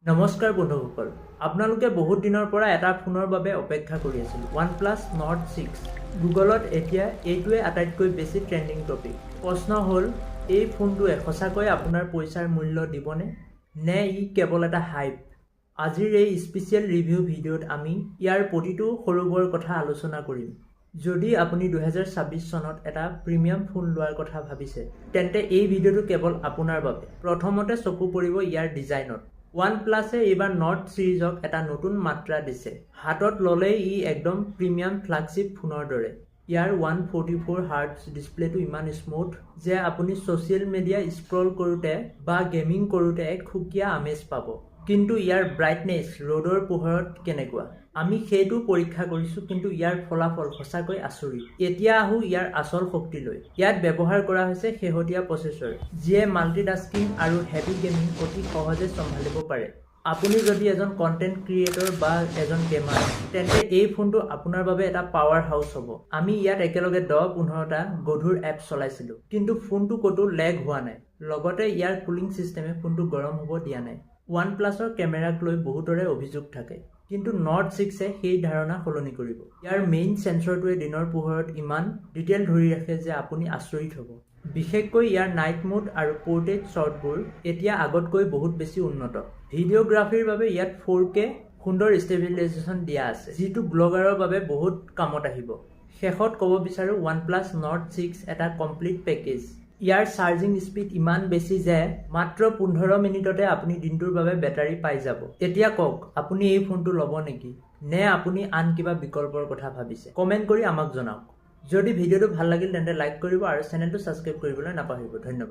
নমস্কাৰ বন্ধুসকল, আপোনালোকে বহুত দিনৰ পৰা এটা ফোনৰ বাবে অপেক্ষা কৰি আছিল, OnePlus Nord 6। গুগলত এতিয়া এইটোৱে আটাইতকৈ বেছি ট্ৰেণ্ডিং টপিক। প্ৰশ্ন হ'ল, এই ফোনটোৱে সঁচাকৈ আপোনাৰ পইচাৰ মূল্য দিবনে, নে ই কেৱল এটা হাইপ? আজিৰ এই স্পেচিয়েল ৰিভিউ ভিডিঅ'ত আমি ইয়াৰ প্ৰতিটো সৰু বৰ কথা আলোচনা কৰিম। যদি আপুনি 2026 চনত এটা প্ৰিমিয়াম ফোন লোৱাৰ কথা ভাবিছে, তেন্তে এই ভিডিঅ'টো কেৱল আপোনাৰ বাবে। প্ৰথমতে চকু পৰিব ইয়াৰ ডিজাইনত। OnePlus এইবাৰ নৰ্ড সিৰিজক এটা নতুন মাত্ৰা দিছে। হাতত ল'লেই ই একদম প্ৰিমিয়াম ফ্লাগশ্বিপ ফোনৰ দৰে। ইয়াৰ 144 হাৰ্টজ ডিছপ্লেটো ইমান স্মুথ যে আপুনি ছ'চিয়েল মিডিয়া স্ক্ৰল কৰোঁতে বা গেমিং কৰোঁতে এক সুকীয়া আমেজ পাব। কিন্তু ইয়াৰ ব্ৰাইটনেছ ৰ'দৰ পোহৰত কেনেকুৱা, আমি সেইটো পৰীক্ষা কৰিছোঁ, কিন্তু ইয়াৰ ফলাফল সঁচাকৈ আচৰিত। এতিয়া আহোঁ ইয়াৰ আচল শক্তিলৈ। ইয়াত ব্যৱহাৰ কৰা হৈছে শেহতীয়া প্ৰচেছৰ, যিয়ে মাল্টিটাস্কিং আৰু হেভি গেমিং অতি সহজে চম্ভালিব পাৰে। আপুনি যদি এজন কণ্টেণ্ট ক্ৰিয়েটৰ বা এজন গেমাৰ, তেন্তে এই ফোনটো আপোনাৰ বাবে এটা পাৱাৰ হাউচ হ'ব। আমি ইয়াত একেলগে 10-15টা গধুৰ এপ চলাইছিলোঁ, কিন্তু ফোনটো ক'তো লেগ হোৱা নাই। লগতে ইয়াৰ কুলিং ছিষ্টেমে ফোনটো গৰম হ'ব দিয়া নাই। OnePlusৰ কেমেৰাক লৈ বহুতৰে অভিযোগ থাকে, কিন্তু নৰ্ড 6এ সেই ধাৰণা সলনি কৰিব। ইয়াৰ মেইন সেন্সৰটোৱে দিনৰ পোহৰত ইমান ডিটেইল ধৰি ৰাখে যে আপুনি আচৰিত হ'ব। বিশেষকৈ ইয়াৰ নাইট মোড আৰু পোৰ্ট্ৰেইট শ্বটবোৰ এতিয়া আগতকৈ বহুত বেছি উন্নত। ভিডিঅ'গ্ৰাফীৰ বাবে ইয়াত 4K সুন্দৰ ষ্টেবিলাইজেশ্যন দিয়া আছে, যিটো ব্লগাৰৰ বাবে বহুত কামত আহিব। শেষত ক'ব বিচাৰোঁ, OnePlus Nord 6 এটা কমপ্লিট পেকেজ। ইয়াৰ চাৰ্জিং স্পীড ইমান বেছি যে মাত্ৰ 15 মিনিটতে আপুনি দিনটোৰ বাবে বেটাৰী পাই যাব। এতিয়া কওক, আপুনি এই ফোনটো ল'ব নেকি, নে আপুনি আন কিবা বিকল্পৰ কথা ভাবিছে? কমেণ্ট কৰি আমাক জনাওক। যদি ভিডিঅ'টো ভাল লাগিল তেন্তে লাইক কৰিব আৰু চেনেলটো ছাবস্ক্ৰাইব কৰিবলৈ নাপাহৰিব। ধন্যবাদ।